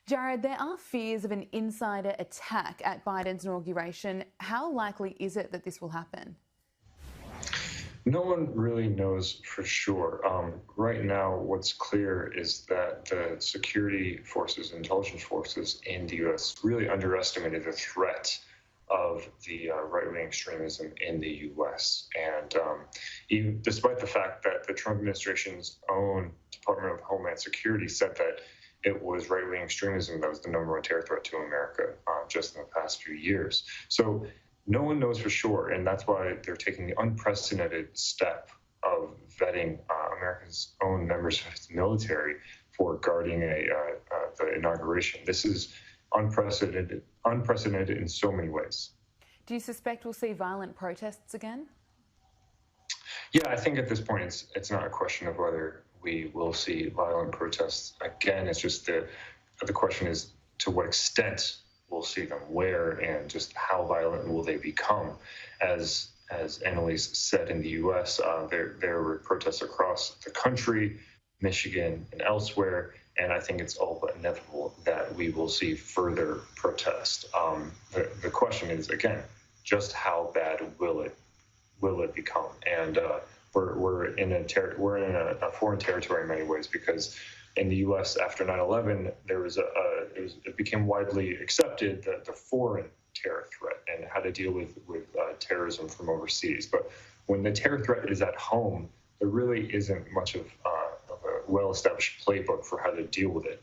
Jared, there are fears of an insider attack at Biden's inauguration. How likely is it that this will happen? No one really knows for sure. Right now, what's clear is that the security forces, intelligence forces in the U.S. really underestimated the threat of the right-wing extremism in the U.S. And even despite the fact that the Trump administration's own Department of Homeland Security said that it was right-wing extremism that was the number one terror threat to America just in the past few years. So no one knows for sure, and that's why they're taking the unprecedented step of vetting America's own members of its military for guarding the inauguration. This is unprecedented in so many ways. Do you suspect we'll see violent protests again? Yeah, I think at this point it's not a question of whether we will see violent protests again. It's just the question is to what extent we'll see them, where, and just how violent will they become. As Annalise said, in the U.S., there were protests across the country, Michigan and elsewhere, and I think it's all but inevitable that we will see further protest. The question is, again, just how bad will it become? And we're in a foreign territory in many ways, because in the U.S. after 9/11, it became widely accepted that the foreign terror threat and how to deal with terrorism from overseas. But when the terror threat is at home, there really isn't much of a well-established playbook for how to deal with it.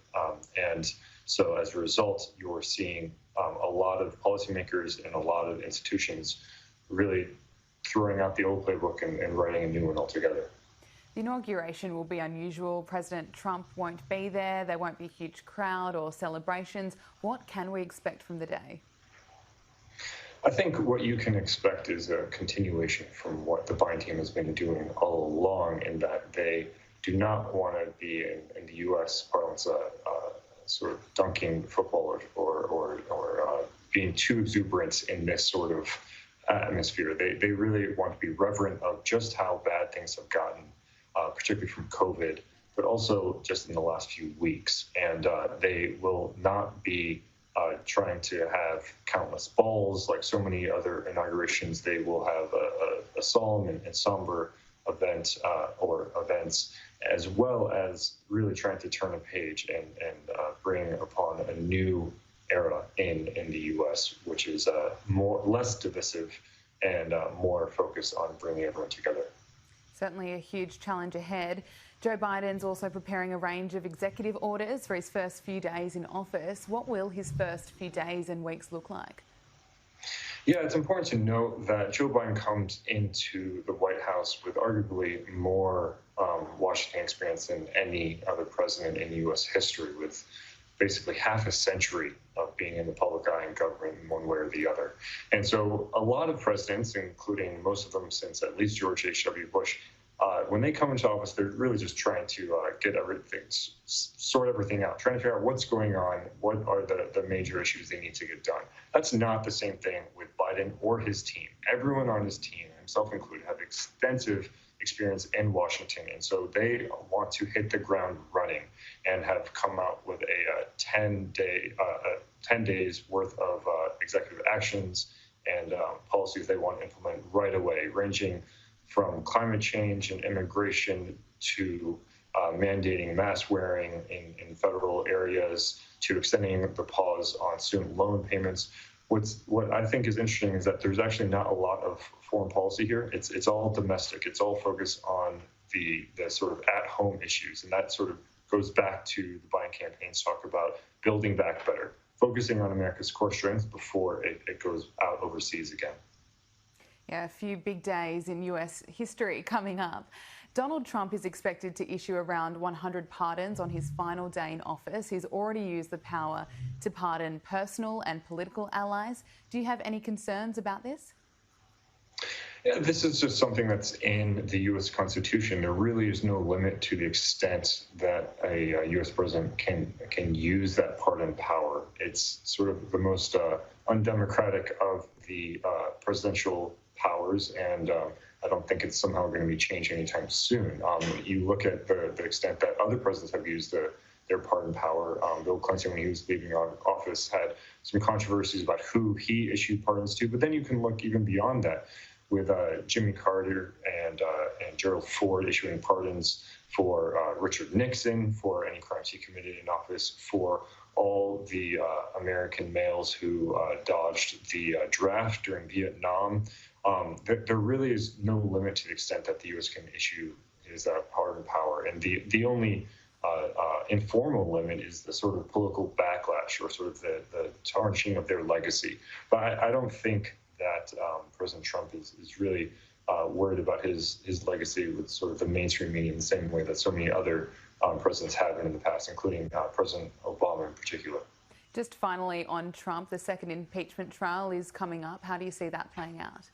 And so as a result, you're seeing a lot of policymakers and a lot of institutions really throwing out the old playbook and writing a new one altogether. The inauguration will be unusual. President Trump won't be there. There won't be a huge crowd or celebrations. What can we expect from the day? I think what you can expect is a continuation from what the Biden team has been doing all along, in that they do not want to be in the U.S. parlance sort of dunking football or being too exuberant in this sort of atmosphere. They really want to be reverent of just how bad things have gotten, particularly from COVID, but also just in the last few weeks. And they will not be trying to have countless balls like so many other inaugurations. They will have a solemn and somber event or events, as well as really trying to turn a page and bring upon a new era in the U.S., which is less divisive and more focused on bringing everyone together. Certainly a huge challenge ahead. Joe Biden's also preparing a range of executive orders for his first few days in office. What will his first few days and weeks look like? Yeah, it's important to note that Joe Biden comes into the White House with arguably more Washington experience than any other president in U.S. history, with basically half a century of being in the public eye and government in one way or the other. And so a lot of presidents, including most of them since at least George H.W. Bush, when they come into office, they're really just trying to sort everything out, trying to figure out what's going on, what are the major issues they need to get done. That's not the same thing with Biden or his team. Everyone on his team, himself included, have extensive experience in Washington, and so they want to hit the ground running and have come out with a 10 days worth of executive actions and policies they want to implement right away, ranging from climate change and immigration to mandating mask wearing in federal areas, to extending the pause on student loan payments. What I think is interesting is that there's actually not a lot of foreign policy here. It's all domestic. It's all focused on the sort of at-home issues, and that sort of goes back to the Biden campaign's talk about building back better, focusing on America's core strengths before it goes out overseas again. Yeah, a few big days in US history coming up. Donald Trump is expected to issue around 100 pardons on his final day in office. He's already used the power to pardon personal and political allies. Do you have any concerns about this? Yeah, this is just something that's in the U.S. Constitution. There really is no limit to the extent that a U.S. president can use that pardon power. It's sort of the most undemocratic of the presidential powers, and I don't think it's somehow going to be changed anytime soon. You look at the extent that other presidents have used their their pardon power. Bill Clinton, when he was leaving office, had some controversies about who he issued pardons to. But then you can look even beyond that, with Jimmy Carter and Gerald Ford issuing pardons for Richard Nixon for any crimes he committed in office, for all the American males who dodged the draft during Vietnam. There really is no limit to the extent that the U.S. can issue his pardon power. And the only informal limit is the sort of political backlash, or sort of the tarnishing of their legacy. But I don't think that President Trump is really worried about his legacy with sort of the mainstream media in the same way that so many other presidents have been in the past, including President Obama in particular. Just finally on Trump, the second impeachment trial is coming up. How do you see that playing out?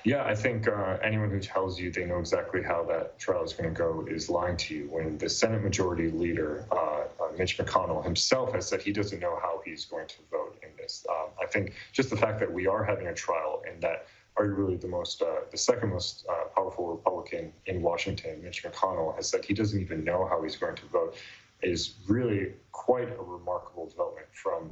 Yeah, I think anyone who tells you they know exactly how that trial is going to go is lying to you. When the Senate Majority Leader, Mitch McConnell himself, has said he doesn't know how he's going to vote in this. I think just the fact that we are having a trial, and that arguably the second most powerful Republican in Washington, Mitch McConnell, has said he doesn't even know how he's going to vote, is really quite a remarkable development from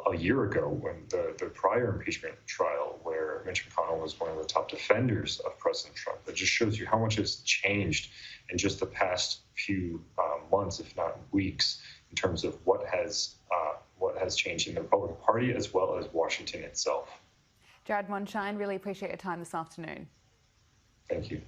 a year ago, when the prior impeachment trial, where Mitch McConnell was one of the top defenders of President Trump. It just shows you how much has changed in just the past few months, if not weeks, in terms of what has changed in the Republican Party as well as Washington itself. Jared Mondschein, really appreciate your time this afternoon. Thank you.